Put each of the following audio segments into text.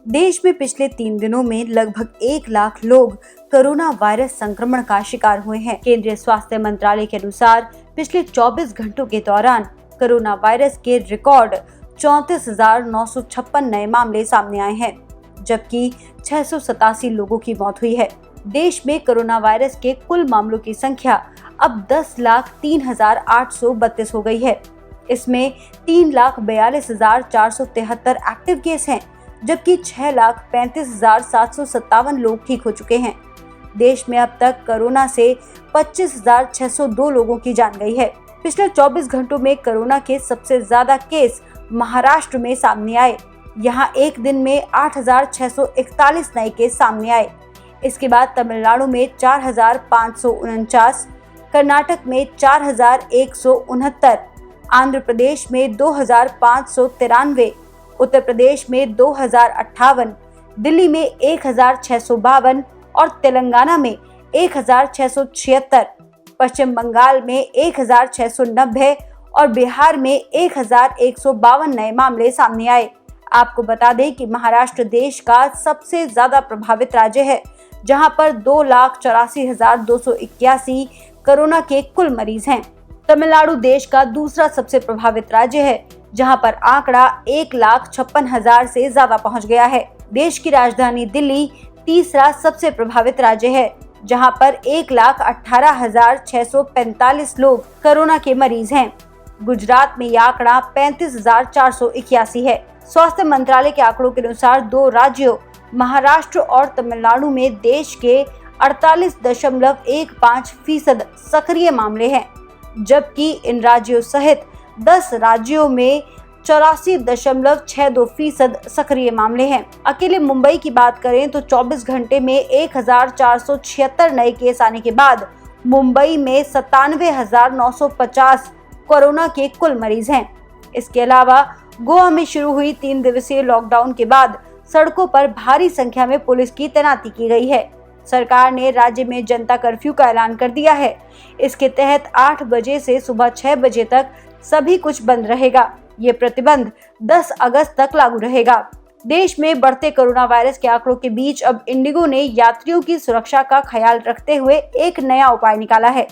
देश में पिछले 3 दिनों में लगभग 1 लाख लोग कोरोना वायरस संक्रमण का शिकार हुए हैं। केंद्रीय स्वास्थ्य मंत्रालय के अनुसार पिछले 24 घंटों के दौरान कोरोना वायरस के रिकॉर्ड 34,956 नए मामले सामने आए हैं, जबकि 687 लोगों की मौत हुई है। देश में कोरोना वायरस के कुल मामलों की संख्या अब 10,03,832 हो गई है। इसमें 3,42,473 एक्टिव केस हैं, जबकि 6,35,757 लोग ठीक हो चुके हैं। देश में अब तक कोरोना से 25,602 लोगों की जान गई है। पिछले 24 घंटों में कोरोना के सबसे ज्यादा केस महाराष्ट्र में सामने आए। यहां एक दिन में 8,641 नए केस सामने आए। इसके बाद तमिलनाडु में 4,549, कर्नाटक में 4,169, आंध्र प्रदेश में 2,593, उत्तर प्रदेश में 2,058, दिल्ली में 1,652 और तेलंगाना में 1,676, पश्चिम बंगाल में 1,690 और बिहार में 1,152 नए मामले सामने आए। आपको बता दें कि महाराष्ट्र देश का सबसे ज्यादा प्रभावित राज्य है, जहां पर 2,84,281 कोरोना के कुल मरीज हैं। तमिलनाडु देश का दूसरा सबसे प्रभावित राज्य है, जहां पर आंकड़ा 1,56,000 से ज्यादा पहुंच गया है। देश की राजधानी दिल्ली तीसरा सबसे प्रभावित राज्य है, जहां पर 1,18,645 लोग कोरोना के मरीज हैं। गुजरात में यह आंकड़ा 35,481 है। स्वास्थ्य मंत्रालय के आंकड़ों के अनुसार 2 राज्यों महाराष्ट्र और तमिलनाडु में देश के 48.15% सक्रिय मामले हैं, जबकि इन राज्यों सहित 10 राज्यों में 84.62% सक्रिय मामले हैं। अकेले मुंबई की बात करें तो 24 घंटे में 1,476 नए केस आने के बाद मुंबई में 97,950 कोरोना के कुल मरीज हैं। इसके अलावा गोवा में शुरू हुई 3 दिवसीय लॉकडाउन के बाद सड़कों पर भारी संख्या में पुलिस की तैनाती की गई है। सरकार ने राज्य में जनता कर्फ्यू का ऐलान कर दिया है। इसके तहत 8 बजे से सुबह 6 बजे तक सभी कुछ बंद रहेगा। ये प्रतिबंध 10 अगस्त तक लागू रहेगा। देश में बढ़ते कोरोना वायरस के आंकड़ों के बीच अब इंडिगो ने यात्रियों की सुरक्षा का ख्याल रखते हुए एक नया उपाय निकाला है।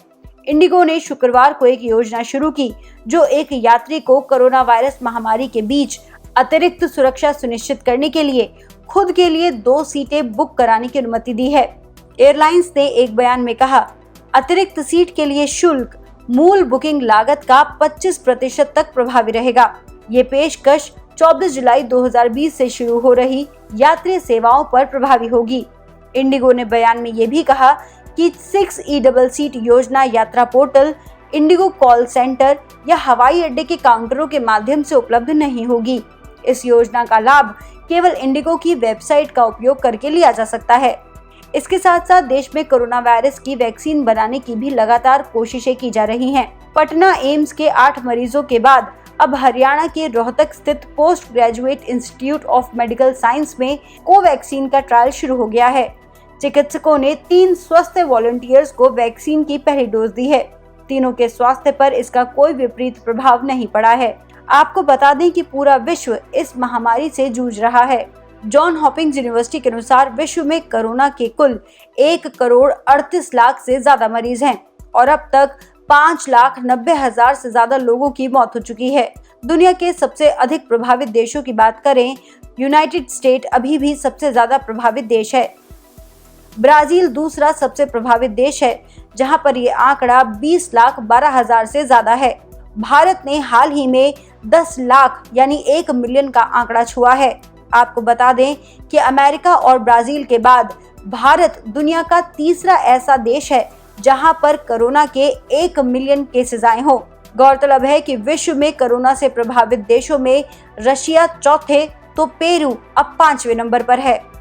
इंडिगो ने शुक्रवार को एक योजना शुरू की, जो एक यात्री को कोरोना वायरस महामारी के बीच अतिरिक्त सुरक्षा सुनिश्चित करने के लिए खुद के लिए 2 सीटें बुक कराने की अनुमति दी है। एयरलाइंस ने एक बयान में कहा, अतिरिक्त सीट के लिए शुल्क मूल बुकिंग लागत का 25% तक प्रभावी रहेगा। ये पेशकश 24 जुलाई 2020 से शुरू हो रही यात्री सेवाओं पर प्रभावी होगी। इंडिगो ने बयान में ये भी कहा कि 6E डबल सीट योजना यात्रा पोर्टल, इंडिगो कॉल सेंटर या हवाई अड्डे के काउंटरों के माध्यम से उपलब्ध नहीं होगी। इस योजना का लाभ केवल इंडिगो की वेबसाइट का उपयोग करके लिया जा सकता है। इसके साथ साथ देश में कोरोना वायरस की वैक्सीन बनाने की भी लगातार कोशिशें की जा रही हैं। पटना एम्स के 8 मरीजों के बाद अब हरियाणा के रोहतक स्थित post graduate institute of medical science में कोवैक्सीन का ट्रायल शुरू हो गया है। चिकित्सकों ने 3 स्वस्थ वॉलंटियर्स को वैक्सीन की पहली डोज दी है। तीनों के स्वास्थ्य पर इसका कोई विपरीत प्रभाव नहीं पड़ा है। आपको बता दें कि पूरा विश्व इस महामारी से जूझ रहा है। जॉन हॉपिंग्स यूनिवर्सिटी के अनुसार विश्व में कोरोना के कुल 1,38,00,000 से ज्यादा मरीज हैं और अब तक 5,90,000 से ज्यादा लोगों की मौत हो चुकी है। दुनिया के सबसे अधिक प्रभावित देशों की बात करें, यूनाइटेड स्टेट अभी भी सबसे ज्यादा प्रभावित देश है। ब्राजील दूसरा सबसे प्रभावित देश है, जहां पर ये आंकड़ा 20,12,000 से ज्यादा है। भारत ने हाल ही में 10 लाख यानी 1 मिलियन का आंकड़ा छुआ है। आपको बता दें कि अमेरिका और ब्राजील के बाद भारत दुनिया का तीसरा ऐसा देश है जहां पर कोरोना के 1 मिलियन केसेस आए हों। गौरतलब है कि विश्व में कोरोना से प्रभावित देशों में रशिया चौथे तो पेरू अब 5वें नंबर पर है।